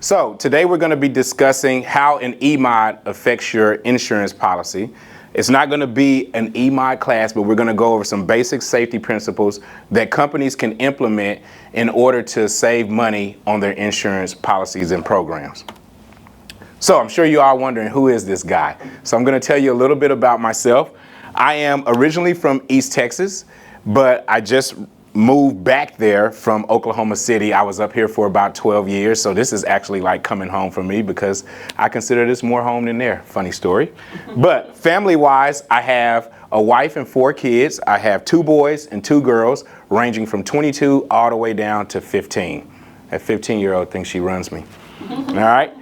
So today we're going to be discussing how an EMOD affects your insurance policy. It's not going to be an EMOD class, but we're going to go over some basic safety principles that companies can implement in order to save money on their insurance policies and programs. So I'm sure you are wondering, who is this guy? So I'm going to tell you a little bit about myself. I am originally from East Texas, but I just moved back there from Oklahoma City. I was up here for about 12 years, so this is actually like coming home for me because I consider this more home than there. Funny story. But family-wise, I have a wife and 4 kids. I have 2 boys and 2 girls, ranging from 22 all the way down to 15. That 15-year-old thinks she runs me. All right.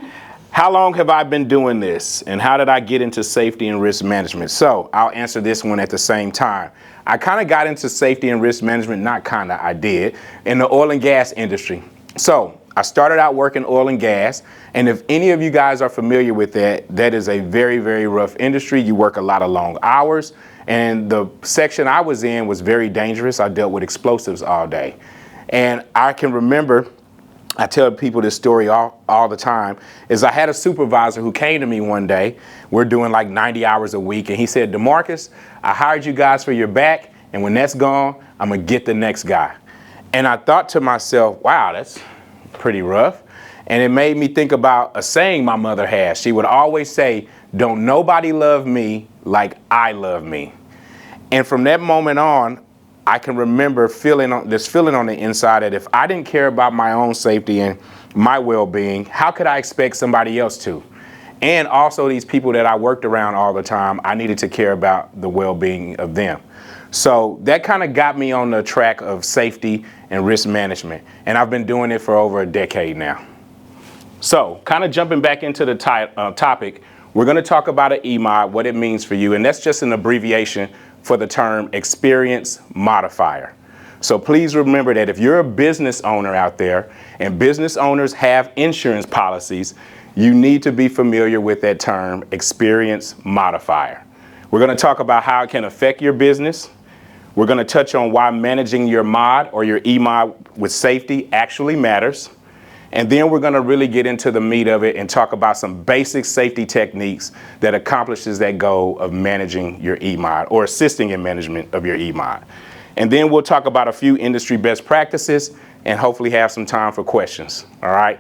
How long have I been doing this, and how did I get into safety and risk management? So I'll answer this one at the same time. I kind of got into safety and risk management, not kind of, I did, in the oil and gas industry. So I started out working oil and gas, and if any of you guys are familiar with that, that is a very, very rough industry. You work a lot of long hours, and the section I was in was very dangerous. I dealt with explosives all day. And I can remember, I tell people this story all the time, is I had a supervisor who came to me one day. We're doing like 90 hours a week, and he said, DeMarcus, I hired you guys for your back, and when that's gone, I'm gonna get the next guy. And I thought to myself, wow, that's pretty rough. And it made me think about a saying my mother has. She would always say, don't nobody love me like I love me. And from that moment on, I can remember this feeling on the inside that if I didn't care about my own safety and my well-being, how could I expect somebody else to? And also these people that I worked around all the time, I needed to care about the well-being of them. So that kind of got me on the track of safety and risk management. And I've been doing it for over a decade now. So kind of jumping back into the topic, we're going to talk about an EMOD, what it means for you. And that's just an abbreviation for the term experience modifier. So please remember that if you're a business owner out there and business owners have insurance policies, you need to be familiar with that term experience modifier. We're going to talk about how it can affect your business. We're going to touch on why managing your mod or your EMOD with safety actually matters. And then we're going to really get into the meat of it and talk about some basic safety techniques that accomplishes that goal of managing your EMOD or assisting in management of your EMOD. And then we'll talk about a few industry best practices and hopefully have some time for questions. All right.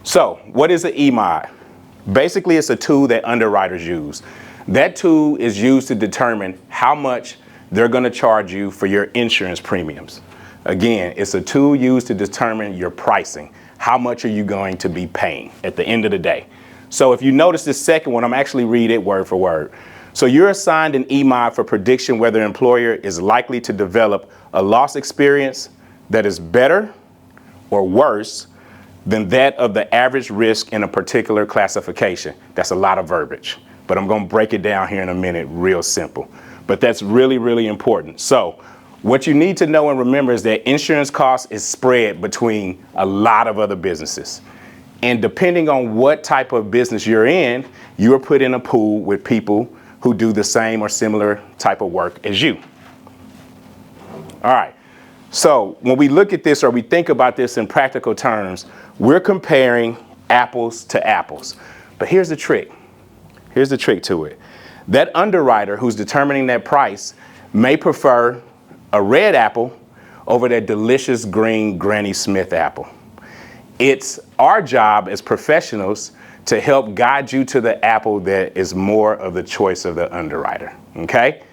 So what is an EMOD? Basically, it's a tool that underwriters use. That tool is used to determine how much they're going to charge you for your insurance premiums. Again, it's a tool used to determine your pricing. How much are you going to be paying at the end of the day? So if you notice this second one, I'm actually read it word for word. So you're assigned an EMOD for prediction whether an employer is likely to develop a loss experience that is better or worse than that of the average risk in a particular classification. That's a lot of verbiage, but I'm going to break it down here in a minute, real simple. But that's really, really important. So what you need to know and remember is that insurance costs is spread between a lot of other businesses. And depending on what type of business you're in, you are put in a pool with people who do the same or similar type of work as you. All right. So when we look at this or we think about this in practical terms, we're comparing apples to apples. But here's the trick. Here's the trick to it. That underwriter who's determining that price may prefer a red apple over that delicious green Granny Smith apple. It's our job as professionals to help guide you to the apple that is more of the choice of the underwriter, okay?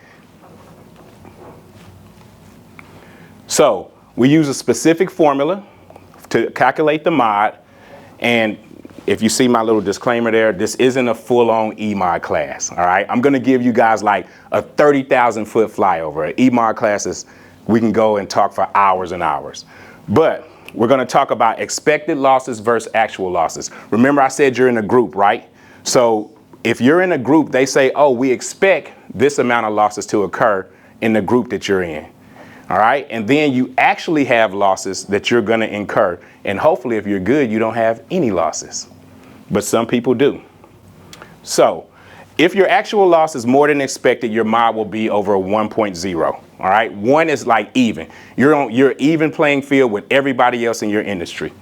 So we use a specific formula to calculate the mod, and if you see my little disclaimer there, this isn't a full-on EMOD class, all right? I'm gonna give you guys like a 30,000-foot flyover. An EMOD class is, we can go and talk for hours and hours. But we're gonna talk about expected losses versus actual losses. Remember I said you're in a group, right? So if you're in a group, they say, oh, we expect this amount of losses to occur in the group that you're in. All right, and then you actually have losses that you're gonna incur. And hopefully if you're good, you don't have any losses. But some people do. So if your actual loss is more than expected, your mod will be over a 1.0. All right, 1 is like even. You're even playing field with everybody else in your industry.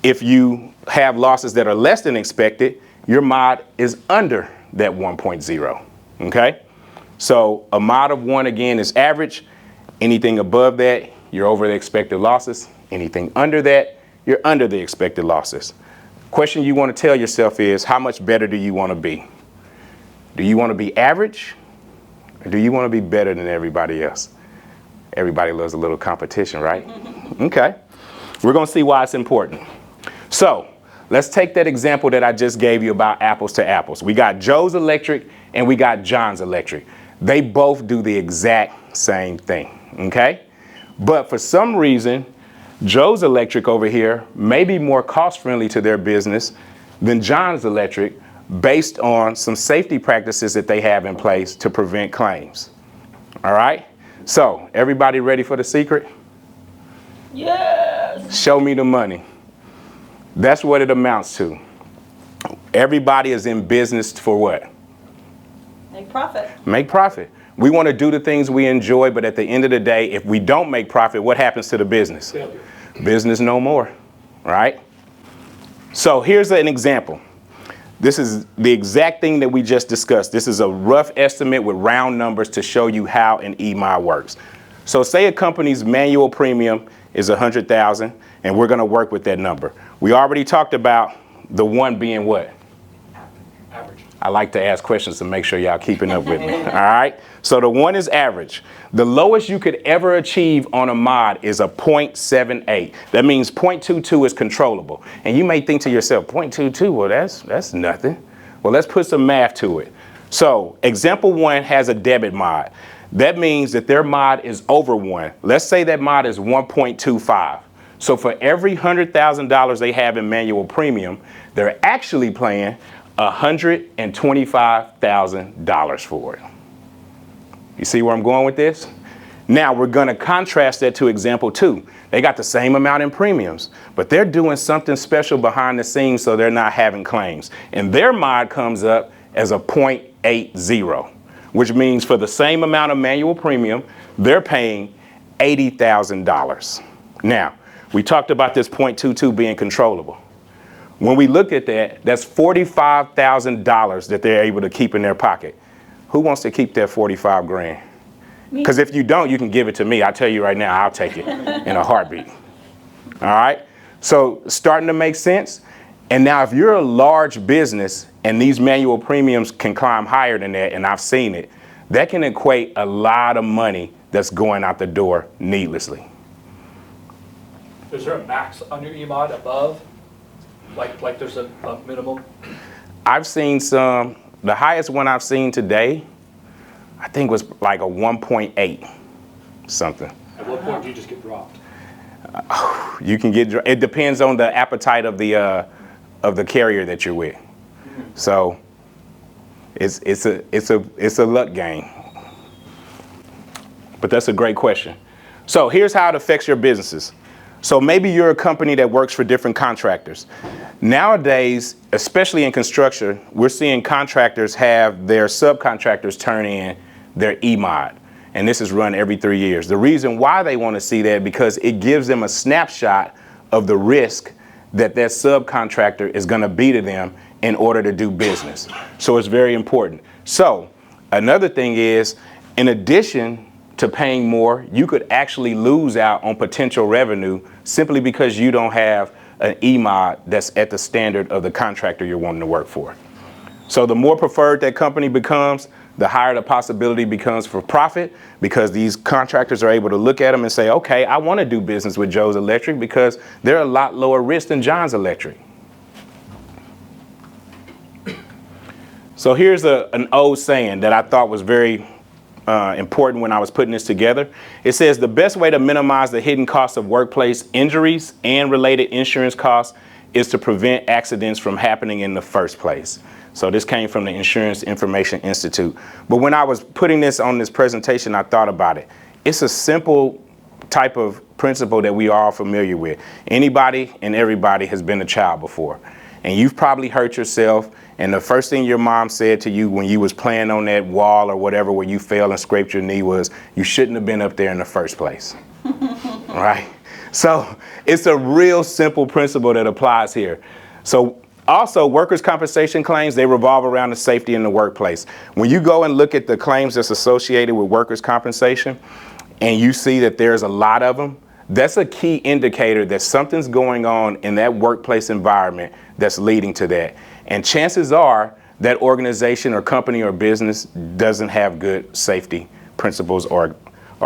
If you have losses that are less than expected, your mod is under that 1.0, okay? So a mod of 1, again, is average. Anything above that, you're over the expected losses. Anything under that, you're under the expected losses. Question you want to tell yourself is, how much better do you want to be? Do you want to be average, or do you want to be better than everybody else? Everybody loves a little competition, right? Okay. We're going to see why it's important. So let's take that example that I just gave you about apples to apples. We got Joe's Electric and we got John's Electric. They both do the exact same thing, okay? But for some reason, Joe's Electric over here may be more cost-friendly to their business than John's Electric based on some safety practices that they have in place to prevent claims. All right? So, everybody ready for the secret? Yes! Show me the money. That's what it amounts to. Everybody is in business for what? Make profit. Make profit. We want to do the things we enjoy, but at the end of the day, if we don't make profit, what happens to the business? Failure. Business no more, right? So here's an example. This is the exact thing that we just discussed. This is a rough estimate with round numbers to show you how an EMOD works. So say a company's manual premium is $100,000, and we're going to work with that number. We already talked about the 1 being what? Average. I like to ask questions to make sure y'all keeping up with me. All right. So the 1 is average. The lowest you could ever achieve on a mod is a 0.78. That means 0.22 is controllable. And you may think to yourself, 0.22, well, that's nothing. Well, let's put some math to it. So example 1 has a debit mod. That means that their mod is over 1. Let's say that mod is 1.25. So for every $100,000 they have in manual premium, they're actually paying $125,000 for it. You see where I'm going with this? Now we're going to contrast that to example 2. They got the same amount in premiums, but they're doing something special behind the scenes so they're not having claims. And their mod comes up as a 0.80, which means for the same amount of manual premium, they're paying $80,000. Now, we talked about this 0.22 being controllable. When we look at that, that's $45,000 that they're able to keep in their pocket. Who wants to keep that 45 grand? Because if you don't, you can give it to me. I tell you right now, I'll take it in a heartbeat. All right? So starting to make sense. And now if you're a large business and these manual premiums can climb higher than that, and I've seen it, that can equate a lot of money that's going out the door needlessly. Is there a max on your EMOD above? Like there's a minimum? I've seen some, the highest one I've seen today, I think was like a 1.8 something. At what point do you just get dropped? You can get, it depends on the appetite of the carrier that you're with. So it's a luck game. But that's a great question. So here's how it affects your businesses. So maybe you're a company that works for different contractors. Nowadays, especially in construction, we're seeing contractors have their subcontractors turn in their EMOD. And this is run every 3 years. The reason why they want to see that because it gives them a snapshot of the risk that subcontractor is going to be to them in order to do business. So it's very important. So another thing is, in addition to paying more, you could actually lose out on potential revenue simply because you don't have an EMOD that's at the standard of the contractor you're wanting to work for. So the more preferred that company becomes, the higher the possibility becomes for profit, because these contractors are able to look at them and say, okay, I want to do business with Joe's Electric because they're a lot lower risk than John's Electric. So here's an old saying that I thought was very important when I was putting this together. It says the best way to minimize the hidden costs of workplace injuries and related insurance costs is to prevent accidents from happening in the first place. So this came from the Insurance Information Institute. But when I was putting this on this presentation, I thought about it. It's a simple type of principle that we are all familiar with. Anybody and everybody has been a child before. And you've probably hurt yourself, and the first thing your mom said to you when you was playing on that wall or whatever where you fell and scraped your knee was, you shouldn't have been up there in the first place. Right? So it's a real simple principle that applies here. So also, workers' compensation claims, they revolve around the safety in the workplace. When you go and look at the claims that's associated with workers' compensation and you see that there's a lot of them, that's a key indicator that something's going on in that workplace environment that's leading to that. And chances are that organization or company or business doesn't have good safety principles or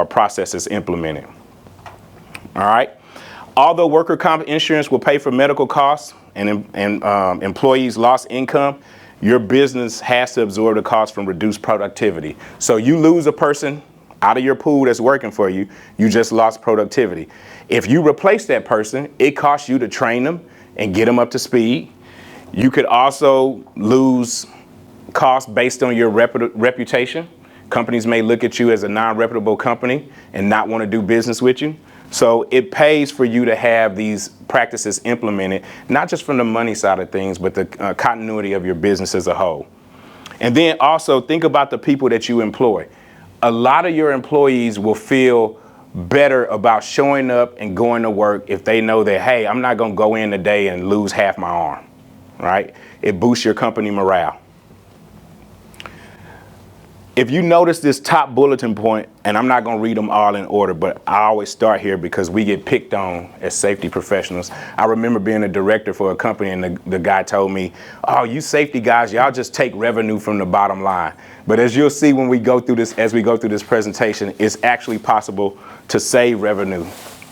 processes implemented. All right. Although worker comp insurance will pay for medical costs and employees' lost income, your business has to absorb the cost from reduced productivity. So you lose a person out of your pool that's working for you, you just lost productivity. If you replace that person, it costs you to train them and get them up to speed. You could also lose costs based on your reputation. Companies may look at you as a non-reputable company and not want to do business with you. So it pays for you to have these practices implemented, not just from the money side of things, but the continuity of your business as a whole. And then also think about the people that you employ. A lot of your employees will feel better about showing up and going to work if they know that, hey, I'm not going to go in today and lose half my arm, right? It boosts your company morale. If you notice this top bulletin point, and I'm not going to read them all in order, but I always start here because we get picked on as safety professionals. I remember being a director for a company and the guy told me, oh, you safety guys, y'all just take revenue from the bottom line. But as you'll see when we go through this, as we go through this presentation, it's actually possible to save revenue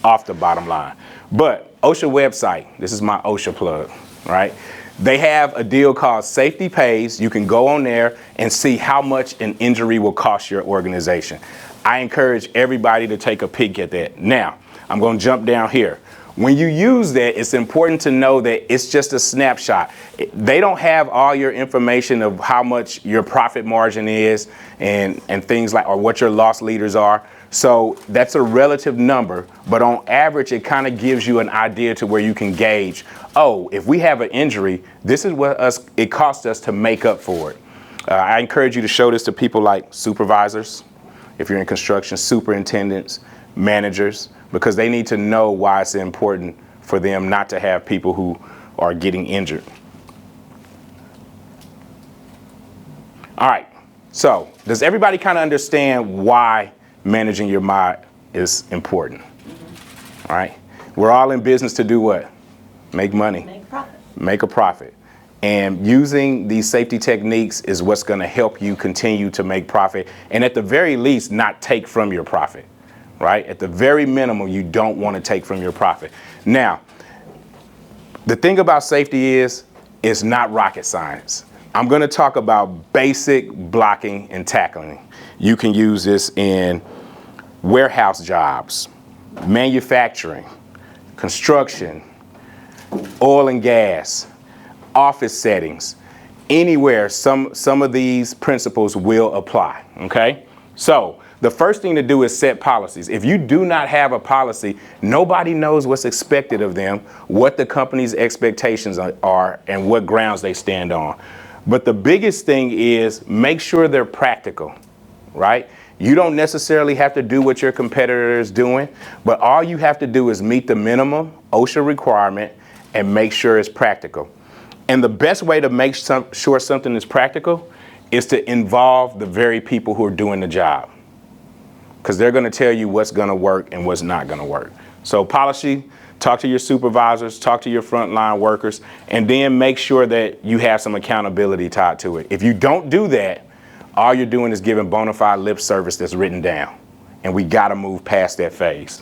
off the bottom line. But OSHA website, this is my OSHA plug, right? They have a deal called Safety Pays. You can go on there and see how much an injury will cost your organization. I encourage everybody to take a peek at that. Now, I'm going to jump down here. When you use that, it's important to know that it's just a snapshot. They don't have all your information of how much your profit margin is and things like, or what your loss leaders are. So that's a relative number, but on average, it kind of gives you an idea to where you can gauge, oh, if we have an injury, this is what it costs us to make up for it. I encourage you to show this to people like supervisors, if you're in construction, superintendents, managers, because they need to know why it's important for them not to have people who are getting injured. All right, so does everybody kind of understand why managing your mod is important? All right, we're all in business to do what? Make money. Make profit. Make a profit. And using these safety techniques is what's going to help you continue to make profit, and at the very least, not take from your profit, right? At the very minimum, you don't want to take from your profit. Now, the thing about safety is, it's not rocket science. I'm going to talk about basic blocking and tackling. You can use this in warehouse jobs, manufacturing, construction, oil and gas, office settings, anywhere some of these principles will apply, okay? So the first thing to do is set policies. If you do not have a policy, nobody knows what's expected of them, what the company's expectations are, and what grounds they stand on. But the biggest thing is make sure they're practical, right? You don't necessarily have to do what your competitor is doing, but all you have to do is meet the minimum OSHA requirement and make sure it's practical. And the best way to make sure something is practical is to involve the very people who are doing the job, because they're going to tell you what's going to work and what's not going to work. So policy, talk to your supervisors, talk to your frontline workers, and then make sure that you have some accountability tied to it. If you don't do that, all you're doing is giving bona fide lip service that's written down, and we got to move past that phase.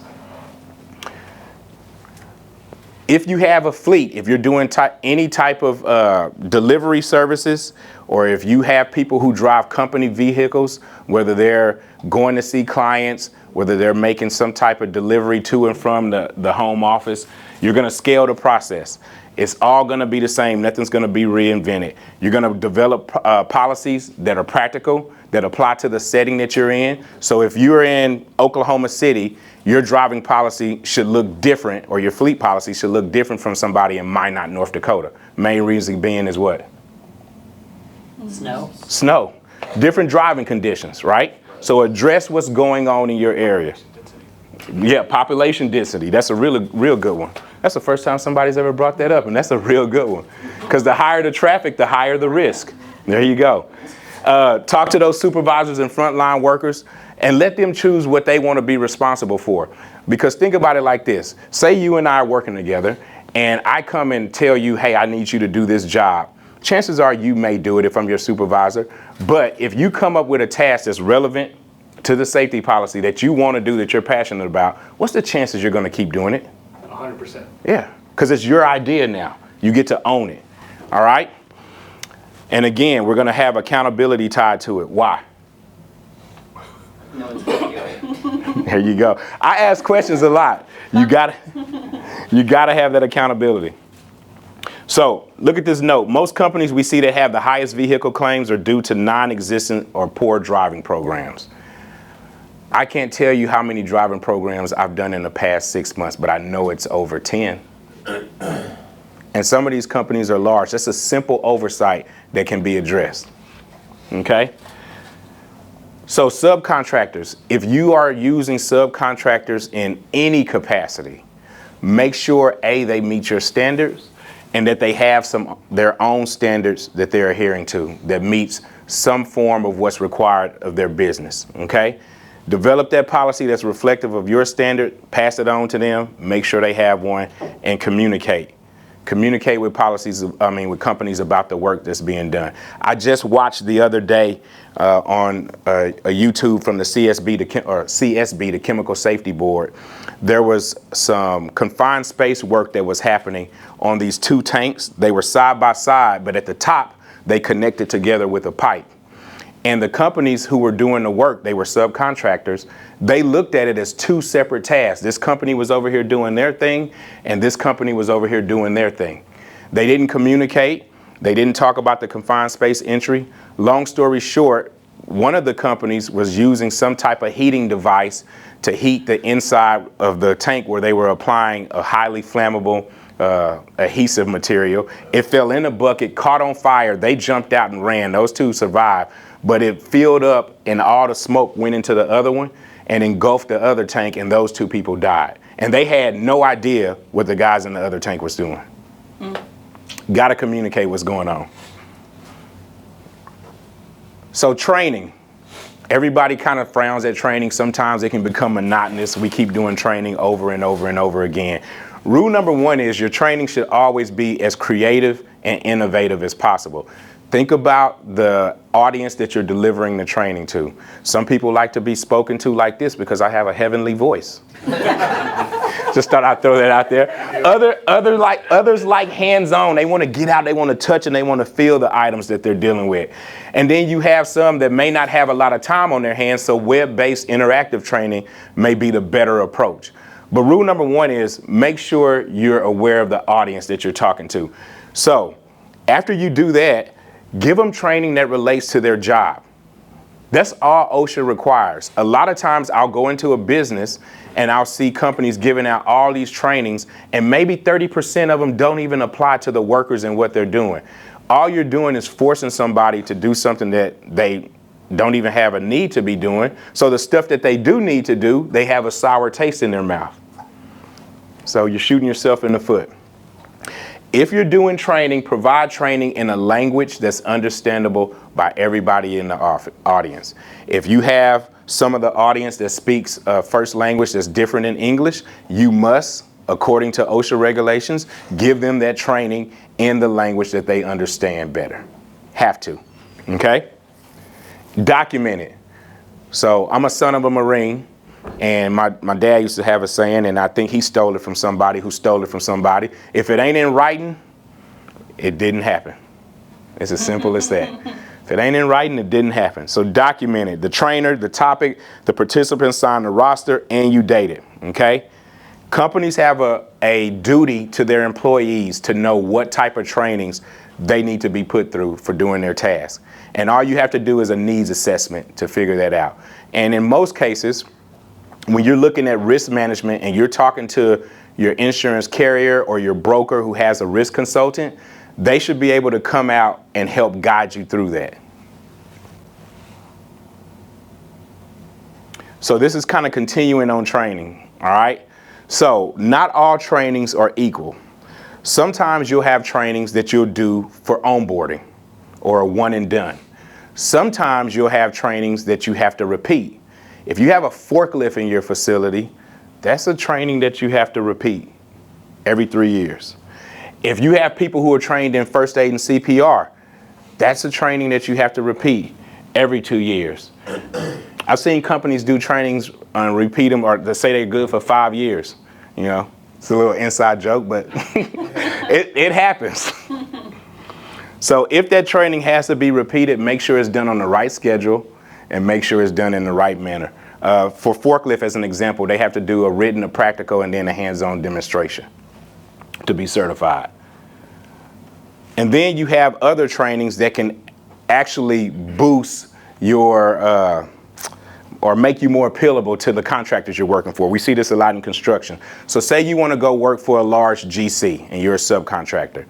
If you have a fleet, if you're doing any type of delivery services, or if you have people who drive company vehicles, whether they're going to see clients, whether they're making some type of delivery to and from the home office, you're going to scale the process. It's all going to be the same. Nothing's going to be reinvented. You're going to develop policies that are practical, that apply to the setting that you're in. So if you're in Oklahoma City, your driving policy should look different, or your fleet policy should look different from somebody in Minot, North Dakota. Main reason being is what? Snow. Snow. Different driving conditions, right? So address what's going on in your area. Yeah, population density. That's a real good one. That's the first time somebody's ever brought that up, and that's a real good one. Because the higher the traffic, the higher the risk. There you go. Talk to those supervisors and frontline workers and let them choose what they want to be responsible for. Because think about it like this. Say you and I are working together, and I come and tell you, hey, I need you to do this job. Chances are you may do it if I'm your supervisor. But if you come up with a task that's relevant to the safety policy that you want to do, that you're passionate about, what's the chances you're going to keep doing it? 100%. Yeah, because it's your idea now. You get to own it. All right? And again, we're going to have accountability tied to it. Why? No one's gonna do it. There you go. I ask questions a lot. You gotta have that accountability. So look at this note. Most companies we see that have the highest vehicle claims are due to non-existent or poor driving programs. I can't tell you how many driving programs I've done in the past 6 months, but I know it's over 10. And some of these companies are large. That's a simple oversight that can be addressed. Okay? So subcontractors, if you are using subcontractors in any capacity, make sure A, they meet your standards and that they have their own standards that they're adhering to that meets some form of what's required of their business. Okay? Develop that policy that's reflective of your standard, pass it on to them, make sure they have one, and communicate. Communicate with with companies about the work that's being done. I just watched the other day on a YouTube from the CSB, the Chemical Safety Board. There was some confined space work that was happening on these two tanks. They were side by side, but at the top, they connected together with a pipe. And the companies who were doing the work, they were subcontractors, they looked at it as two separate tasks. This company was over here doing their thing, and this company was over here doing their thing. They didn't communicate. They didn't talk about the confined space entry. Long story short, one of the companies was using some type of heating device to heat the inside of the tank where they were applying a highly flammable adhesive material. It fell in a bucket, caught on fire. They jumped out and ran. Those two survived. But it filled up and all the smoke went into the other one and engulfed the other tank, and those two people died. And they had no idea what the guys in the other tank was doing. Got to communicate what's going on. So training. Everybody kind of frowns at training. Sometimes it can become monotonous. We keep doing training over and over and over again. Rule number one is your training should always be as creative and innovative as possible. Think about the audience that you're delivering the training to. Some people like to be spoken to like this because I have a heavenly voice. Just thought I'd throw that out there. Others like hands-on. They want to get out, they want to touch, and they want to feel the items that they're dealing with. And then you have some that may not have a lot of time on their hands, so web-based interactive training may be the better approach. But rule number one is make sure you're aware of the audience that you're talking to. So after you do that, give them training that relates to their job. That's all OSHA requires. A lot of times I'll go into a business and I'll see companies giving out all these trainings, and maybe 30% of them don't even apply to the workers and what they're doing. All you're doing is forcing somebody to do something that they don't even have a need to be doing. So the stuff that they do need to do, they have a sour taste in their mouth. So you're shooting yourself in the foot. If you're doing training, provide training in a language that's understandable by everybody in the audience. If you have some of the audience that speaks a first language that's different in English, you must, according to OSHA regulations, give them that training in the language that they understand better. Have to, okay? Document it. So I'm a son of a Marine. And my dad used to have a saying, and I think he stole it from somebody who stole it from somebody. If it ain't in writing, it didn't happen. It's as simple as that. If it ain't in writing, it didn't happen. So document it. The trainer, the topic, the participants sign the roster, and you date it, okay? Companies have a duty to their employees to know what type of trainings they need to be put through for doing their task. And all you have to do is a needs assessment to figure that out. And in most cases, when you're looking at risk management and you're talking to your insurance carrier or your broker who has a risk consultant, they should be able to come out and help guide you through that. So this is kind of continuing on training. All right. So not all trainings are equal. Sometimes you'll have trainings that you'll do for onboarding or a one and done. Sometimes you'll have trainings that you have to repeat. If you have a forklift in your facility, that's a training that you have to repeat every 3 years. If you have people who are trained in first aid and CPR, that's a training that you have to repeat every 2 years. I've seen companies do trainings and repeat them, or they say they're good for 5 years. You know, it's a little inside joke, but it happens. So if that training has to be repeated, make sure it's done on the right schedule and make sure it's done in the right manner. For forklift, as an example, they have to do a written, a practical, and then a hands-on demonstration to be certified. And then you have other trainings that can actually boost your or make you more appealable to the contractors you're working for. We see this a lot in construction. So say you want to go work for a large GC and you're a subcontractor.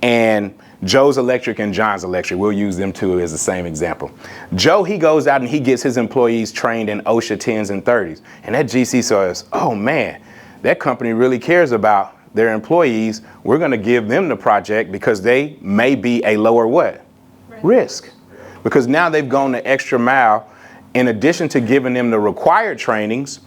And Joe's Electric and John's Electric, we'll use them two as the same example. Joe, he goes out and he gets his employees trained in OSHA 10s and 30s. And that GC says, oh man, that company really cares about their employees. We're going to give them the project because they may be a lower what? Risk. Because now they've gone the extra mile. In addition to giving them the required trainings,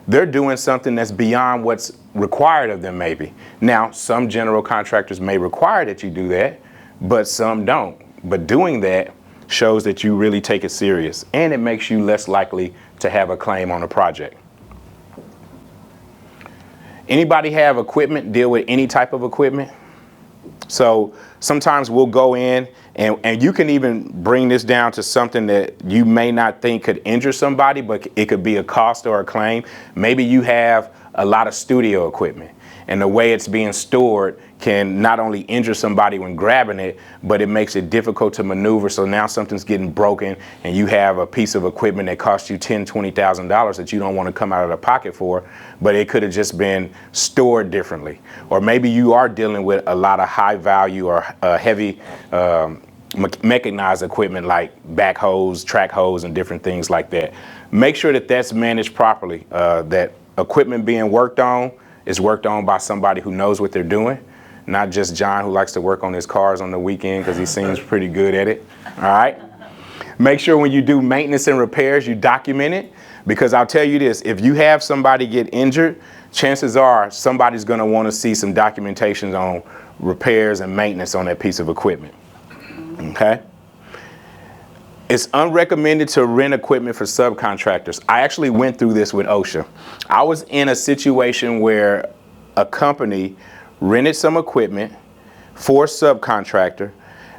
they're doing something that's beyond what's required of them maybe. Now, some general contractors may require that you do that, but some don't. But doing that shows that you really take it serious, and it makes you less likely to have a claim on a project. Anybody have equipment, deal with any type of equipment? So sometimes we'll go in and you can even bring this down to something that you may not think could injure somebody, but it could be a cost or a claim. Maybe you have a lot of studio equipment and the way it's being stored can not only injure somebody when grabbing it, but it makes it difficult to maneuver. So now something's getting broken and you have a piece of equipment that costs you $10,000, $20,000 that you don't want to come out of the pocket for, but it could have just been stored differently. Or maybe you are dealing with a lot of high value or heavy mechanized equipment like backhoes, track hose, and different things like that. Make sure that that's managed properly, that equipment being worked on is worked on by somebody who knows what they're doing, not just John who likes to work on his cars on the weekend because he seems pretty good at it. All right. Make sure when you do maintenance and repairs, you document it, because I'll tell you this, if you have somebody get injured, chances are somebody's going to want to see some documentation on repairs and maintenance on that piece of equipment. Okay. It's unrecommended to rent equipment for subcontractors. I actually went through this with OSHA. I was in a situation where a company rented some equipment for a subcontractor,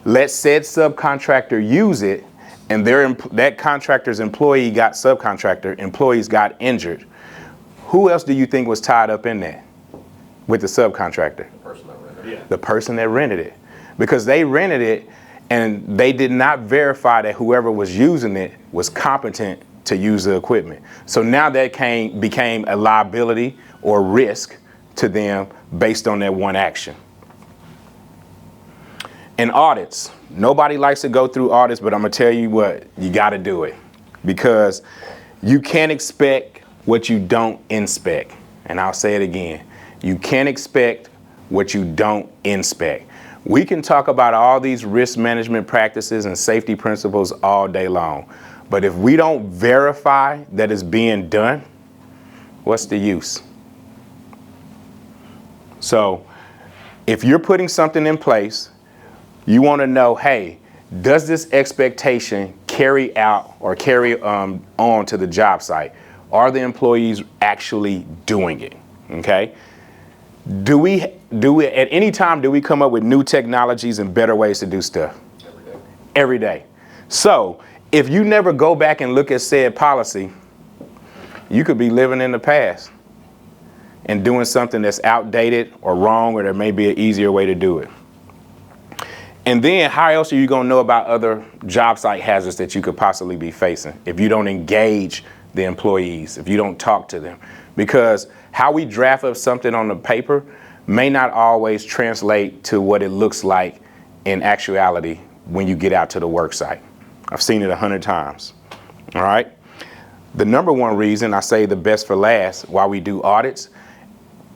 let said subcontractor use it, and that contractor's employees got injured. Who else do you think was tied up in that with the subcontractor? The person that rented it. The person that rented it. Because they rented it and they did not verify that whoever was using it was competent to use the equipment. So now that became a liability or risk to them based on that one action. And audits. Nobody likes to go through audits, but I'm going to tell you what, you got to do it. Because you can't expect what you don't inspect. And I'll say it again. You can't expect what you don't inspect. We can talk about all these risk management practices and safety principles all day long. But if we don't verify that it's being done, what's the use? So if you're putting something in place, you want to know, hey, does this expectation carry out or carry on to the job site? Are the employees actually doing it? Okay. Do we at any time, do we come up with new technologies and better ways to do stuff? Every day. So if you never go back and look at said policy, you could be living in the past and doing something that's outdated or wrong, or there may be an easier way to do it. And then how else are you going to know about other job site hazards that you could possibly be facing if you don't engage the employees, if you don't talk to them? Because how we draft up something on the paper may not always translate to what it looks like in actuality when you get out to the work site. I've seen it 100 times. All right. The number one reason I say the best for last while we do audits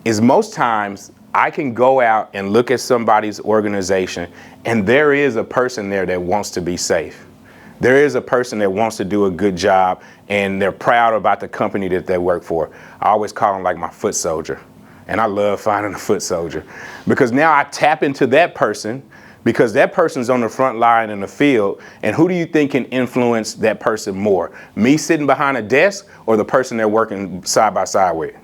is most times I can go out and look at somebody's organization and there is a person there that wants to be safe. There is a person that wants to do a good job and they're proud about the company that they work for. I always call them like my foot soldier. And I love finding a foot soldier because now I tap into that person because that person's on the front line in the field. And who do you think can influence that person more? Me sitting behind a desk or the person they're working side by side with?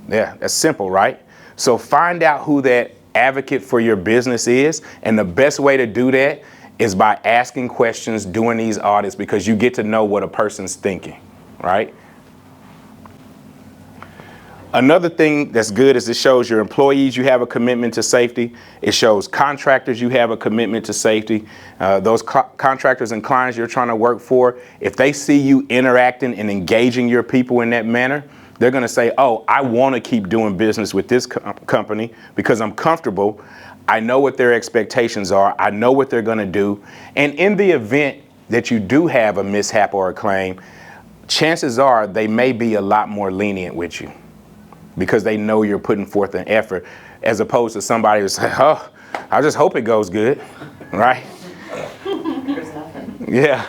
Yeah, that's simple, right? So find out who that advocate for your business is. And the best way to do that is by asking questions, doing these audits, because you get to know what a person's thinking, right? Another thing that's good is it shows your employees you have a commitment to safety. It shows contractors you have a commitment to safety. Those contractors and clients you're trying to work for, if they see you interacting and engaging your people in that manner, they're going to say, oh, I want to keep doing business with this company because I'm comfortable. I know what their expectations are. I know what they're going to do. And in the event that you do have a mishap or a claim, chances are they may be a lot more lenient with you, because they know you're putting forth an effort, as opposed to somebody who's like, oh, I just hope it goes good, right? There's nothing. Yeah.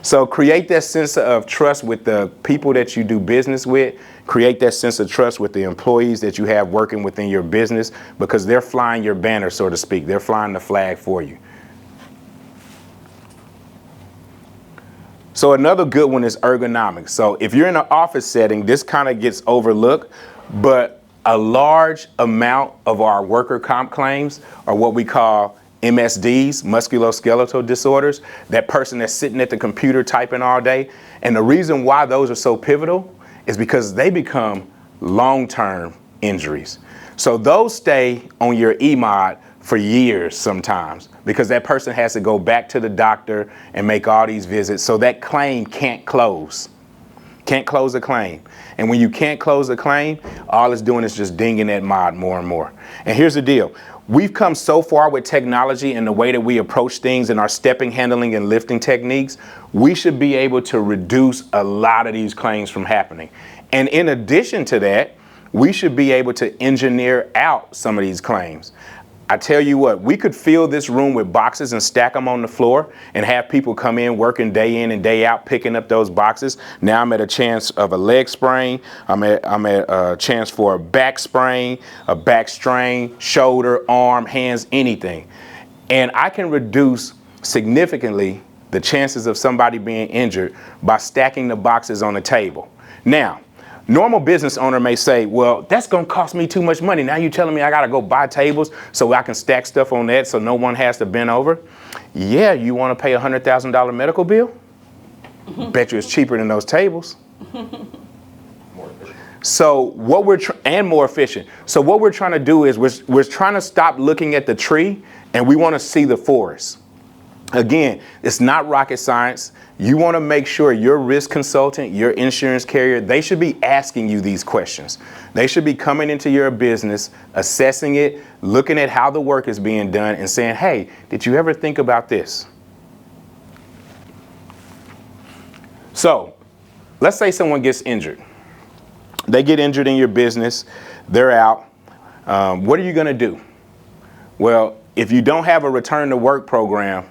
So create that sense of trust with the people that you do business with. Create that sense of trust with the employees that you have working within your business, because they're flying your banner, so to speak. They're flying the flag for you. So another good one is ergonomics. So if you're in an office setting, this kind of gets overlooked, but a large amount of our worker comp claims are what we call MSDs, musculoskeletal disorders, that person that's sitting at the computer typing all day. And the reason why those are so pivotal is because they become long-term injuries. So those stay on your EMOD for years sometimes, because that person has to go back to the doctor and make all these visits. So that claim can't close. Can't close a claim. And when you can't close a claim, all it's doing is just dinging that mod more and more. And here's the deal. We've come so far with technology and the way that we approach things in our stepping, handling, and lifting techniques, we should be able to reduce a lot of these claims from happening. And in addition to that, we should be able to engineer out some of these claims. I tell you what, we could fill this room with boxes and stack them on the floor and have people come in working day in and day out picking up those boxes. Now I'm at a chance of a leg sprain. I'm at a chance for a back sprain, a back strain, shoulder, arm, hands, anything. And I can reduce significantly the chances of somebody being injured by stacking the boxes on the table. Now, normal business owner may say, well, that's going to cost me too much money. Now you're telling me I got to go buy tables so I can stack stuff on that so no one has to bend over. Yeah, you want to pay a $100,000 medical bill? Bet you it's cheaper than those tables. So what we're and more efficient. So what we're trying to do is we're trying to stop looking at the tree and we want to see the forest. Again, it's not rocket science. You want to make sure your risk consultant, your insurance carrier, they should be asking you these questions. They should be coming into your business, assessing it, looking at how the work is being done and saying, hey, did you ever think about this? So let's say someone gets injured. They get injured in your business. They're out. What are you going to do? Well, if you don't have a return to work program,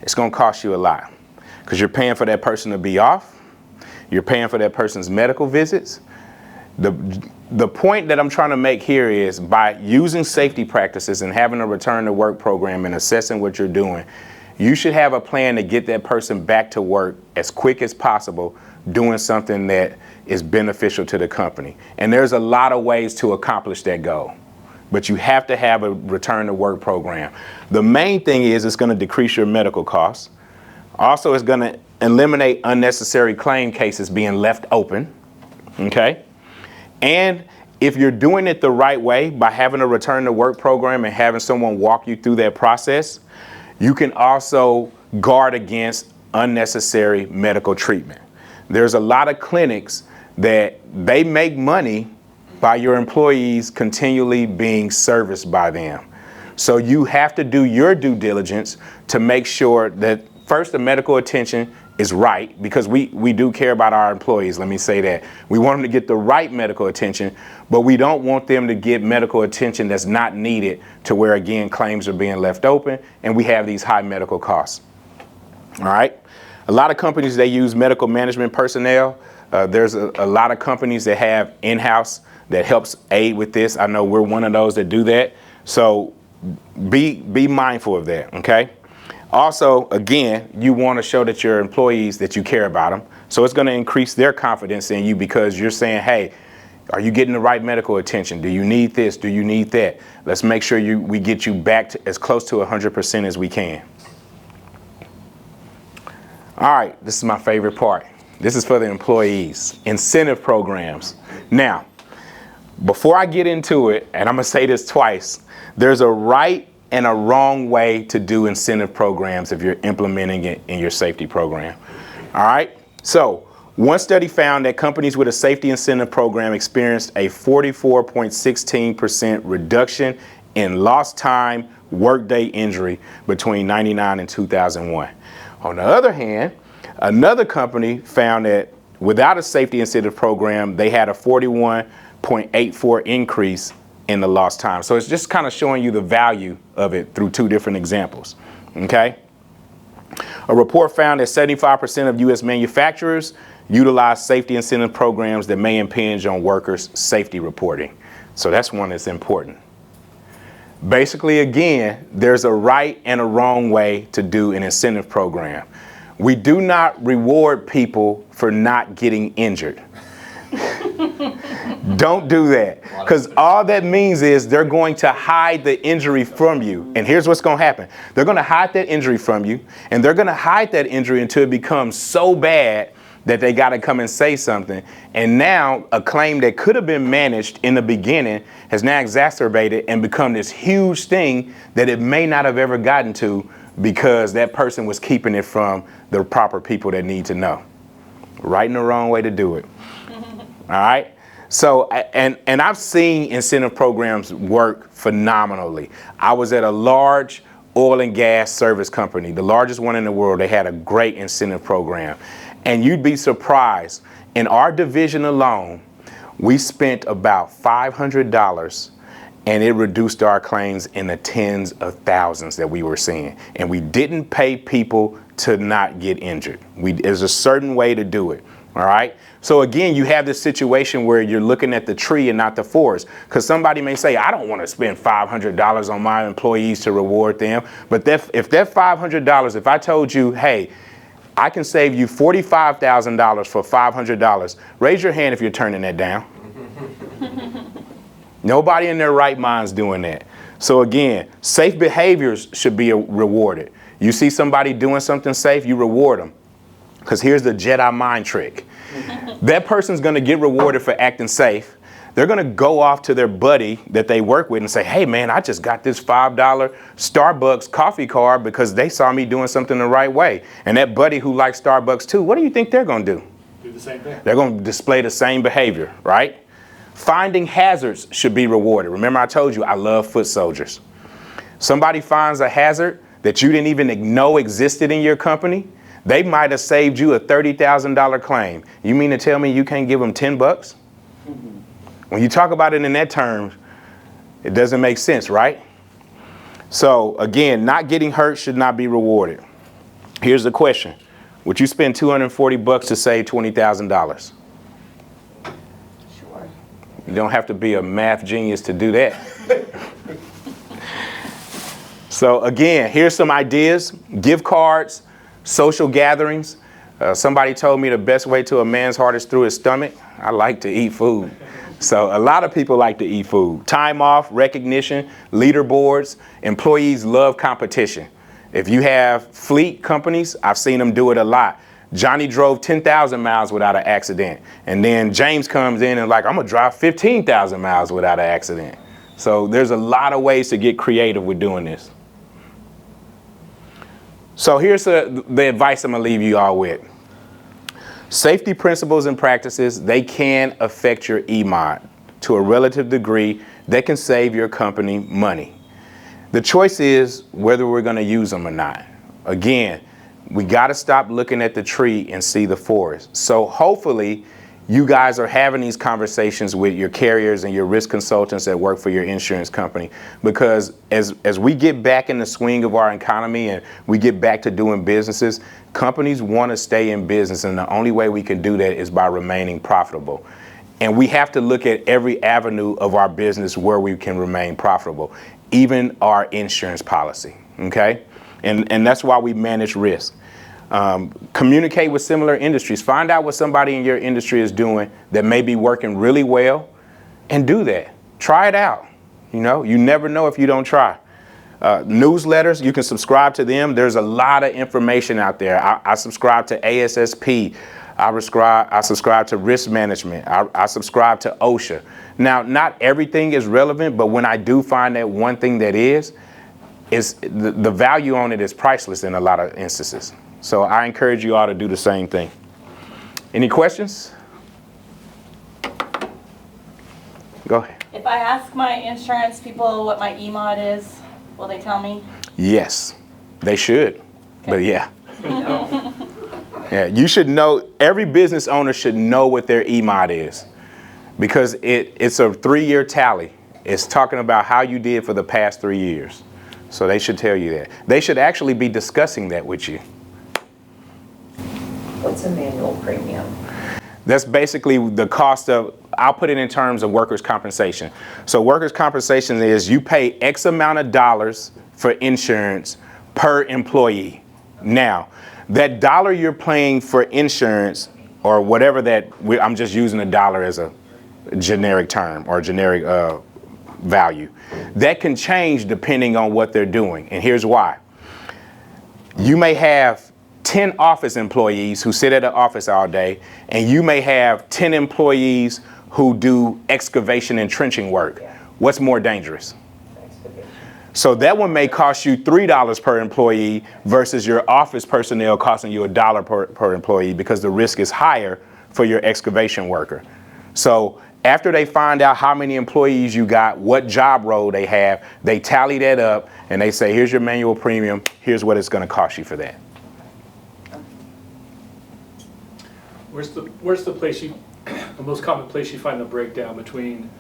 it's going to cost you a lot, because you're paying for that person to be off. You're paying for that person's medical visits. The point that I'm trying to make here is by using safety practices and having a return to work program and assessing what you're doing, you should have a plan to get that person back to work as quick as possible, doing something that is beneficial to the company. And there's a lot of ways to accomplish that goal. But you have to have a return to work program. The main thing is it's going to decrease your medical costs. Also, it's going to eliminate unnecessary claim cases being left open. Okay? And if you're doing it the right way by having a return to work program and having someone walk you through that process, you can also guard against unnecessary medical treatment. There's a lot of clinics that they make money by your employees continually being serviced by them. So you have to do your due diligence to make sure that first the medical attention is right, because we do care about our employees, let me say that. We want them to get the right medical attention, but we don't want them to get medical attention that's not needed, to where, again, claims are being left open and we have these high medical costs. All right. A lot of companies, they use medical management personnel. There's a lot of companies that have in-house that helps aid with this. I know we're one of those that do that. So be mindful of that, okay? Also, again, you want to show that your employees, that you care about them. So it's going to increase their confidence in you, because you're saying, hey, are you getting the right medical attention? Do you need this? Do you need that? Let's make sure we get you back to as close to 100% as we can. All right, this is my favorite part. This is for the employees, incentive programs. Now, before I get into it, and I'm going to say this twice, there's a right and a wrong way to do incentive programs if you're implementing it in your safety program. All right. So one study found that companies with a safety incentive program experienced a 44.16% reduction in lost time workday injury between 1999 and 2001. On the other hand, another company found that without a safety incentive program, they had a 41.84 increase in the lost time. So it's just kind of showing you the value of it through two different examples. Okay. A report found that 75% of U.S. manufacturers utilize safety incentive programs that may impinge on workers' safety reporting. So that's one that's important. Basically, again, there's a right and a wrong way to do an incentive program. We do not reward people for not getting injured. Don't do that, because all that means is they're going to hide the injury from you. And here's what's going to happen. They're going to hide that injury from you, and they're going to hide that injury until it becomes so bad that they got to come and say something. And now a claim that could have been managed in the beginning has now exacerbated and become this huge thing that it may not have ever gotten to, because that person was keeping it from the proper people that need to know. Right and the wrong way to do it. All right. So, and I've seen incentive programs work phenomenally. I was at a large oil and gas service company, the largest one in the world. They had a great incentive program. And you'd be surprised, in our division alone, we spent about $500, and it reduced our claims in the tens of thousands that we were seeing. And we didn't pay people to not get injured. There's a certain way to do it. All right. So again, you have this situation where you're looking at the tree and not the forest, because somebody may say, I don't want to spend $500 on my employees to reward them. But if that $500, if I told you, hey, I can save you $45,000 for $500, raise your hand if you're turning that down. Nobody in their right mind's doing that. So again, safe behaviors should be rewarded. You see somebody doing something safe, you reward them. Because here's the Jedi mind trick. That person's going to get rewarded for acting safe. They're going to go off to their buddy that they work with and say, hey, man, I just got this $5 Starbucks coffee card because they saw me doing something the right way. And that buddy who likes Starbucks too, what do you think they're going to do? Do the same thing. They're going to display the same behavior, right? Finding hazards should be rewarded. Remember, I told you I love foot soldiers. Somebody finds a hazard that you didn't even know existed in your company. They might have saved you a $30,000 claim. You mean to tell me you can't give them 10 bucks? When you talk about it in that terms, it doesn't make sense, right? So again, not getting hurt should not be rewarded. Here's the question. Would you spend 240 bucks to save $20,000? Sure. You don't have to be a math genius to do that. So again, here's some ideas. Gift cards, social gatherings. Somebody told me the best way to a man's heart is through his stomach. I like to eat food. So a lot of people like to eat food. Time off, recognition, leaderboards. Employees love competition. If you have fleet companies, I've seen them do it a lot. Johnny drove 10,000 miles without an accident. And then James comes in and like, I'm going to drive 15,000 miles without an accident. So there's a lot of ways to get creative with doing this. So here's the advice I'm going to leave you all with. Safety principles and practices, they can affect your EMOD to a relative degree that can save your company money. The choice is whether we're going to use them or not. Again, We got to stop looking at the tree and see the forest. So hopefully you guys are having these conversations with your carriers and your risk consultants that work for your insurance company, because as we get back in the swing of our economy and we get back to doing businesses, companies want to stay in business, and the only way we can do that is by remaining profitable. And we have to look at every avenue of our business where we can remain profitable, even our insurance policy, okay? And that's why we manage risk. Communicate with similar industries. Find out what somebody in your industry is doing that may be working really well, and do that. Try it out. You know, you never know if you don't try. Newsletters, you can subscribe to them. There's a lot of information out there. I subscribe to ASSP. I subscribe to risk management. I subscribe to OSHA. Now, not everything is relevant, but when I do find that one thing that is the value on it is priceless in a lot of instances. So I encourage you all to do the same thing. Any questions? Go ahead. If I ask my insurance people what my EMOD is, will they tell me? Yes, they should. But yeah. Yeah, you should know, every business owner should know what their EMOD is, because it's a 3-year tally. It's talking about how you did for the past 3 years. So they should tell you that. They should actually be discussing that with you. What's a manual premium? That's basically the cost of, I'll put it in terms of workers' compensation. So workers' compensation is you pay X amount of dollars for insurance per employee. Now, that dollar you're paying for insurance, or whatever I'm just using a dollar as a generic term or generic value, that can change depending on what they're doing. And here's why. You may have 10 office employees who sit at an office all day, and you may have 10 employees who do excavation and trenching work. What's more dangerous? So that one may cost you $3 per employee versus your office personnel costing you $1 per employee, because the risk is higher for your excavation worker. So after they find out how many employees you got, what job role they have, they tally that up and they say, here's your manual premium, here's what it's going to cost you for that. Where's the place the most common place you find the breakdown between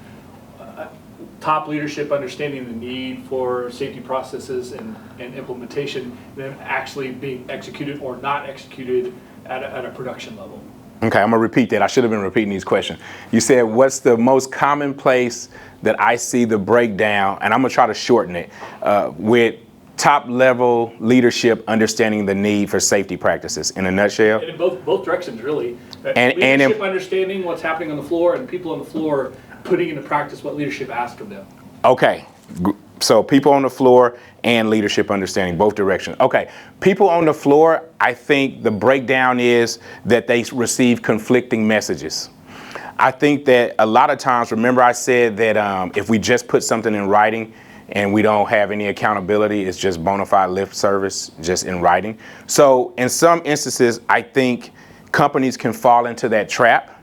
top leadership understanding the need for safety processes and implementation, and then actually being executed or not executed at a production level? Okay, I'm gonna repeat that. I should have been repeating these questions. You said, what's the most common place that I see the breakdown, and I'm gonna try to shorten it, with top level leadership understanding the need for safety practices, in a nutshell? In both directions, really. And leadership understanding what's happening on the floor, and people on the floor putting into practice what leadership asks of them. Okay, so people on the floor and leadership understanding, both directions. Okay, people on the floor, I think the breakdown is that they receive conflicting messages. I think that a lot of times, remember I said that if we just put something in writing and we don't have any accountability, it's just bona fide lip service, just in writing. So in some instances, I think companies can fall into that trap,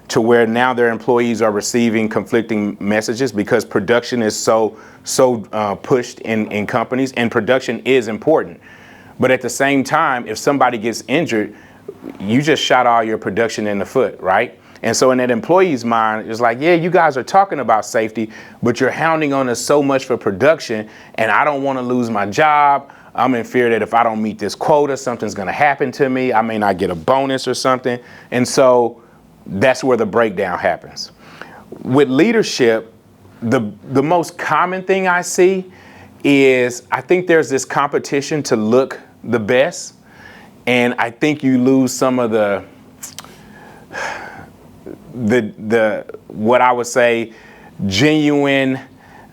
to where now their employees are receiving conflicting messages, because production is so pushed in companies, and production is important. But at the same time, if somebody gets injured, you just shot all your production in the foot, right? And so in that employee's mind, it's like, yeah, you guys are talking about safety, but you're hounding on us so much for production, and I don't want to lose my job. I'm in fear that if I don't meet this quota, something's going to happen to me. I may not get a bonus or something. And so that's where the breakdown happens. With leadership, the most common thing I see is, I think there's this competition to look the best, and I think you lose some of the what I would say genuine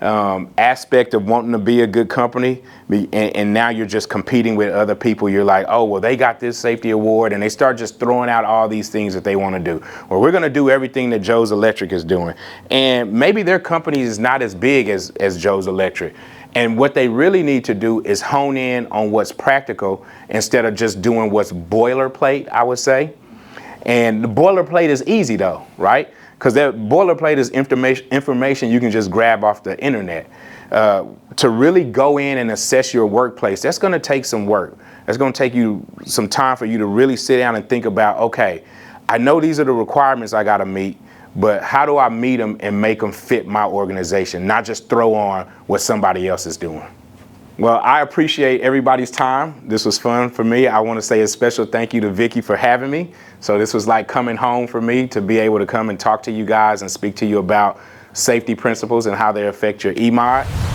aspect of wanting to be a good company, and now you're just competing with other people. You're like, oh, well, they got this safety award, and they start just throwing out all these things that they want to do. Well, we're going to do everything that Joe's Electric is doing, and maybe their company is not as big as Joe's Electric. And what they really need to do is hone in on what's practical instead of just doing what's boilerplate, I would say. And the boilerplate is easy though, right? Because that boilerplate is information you can just grab off the internet. To really go in and assess your workplace, that's going to take some work. It's going to take you some time for you to really sit down and think about, okay, I know these are the requirements I got to meet, but how do I meet them and make them fit my organization, not just throw on what somebody else is doing? Well, I appreciate everybody's time. This was fun for me. I want to say a special thank you to Vicki for having me. So this was like coming home for me to be able to come and talk to you guys and speak to you about safety principles and how they affect your EMOD.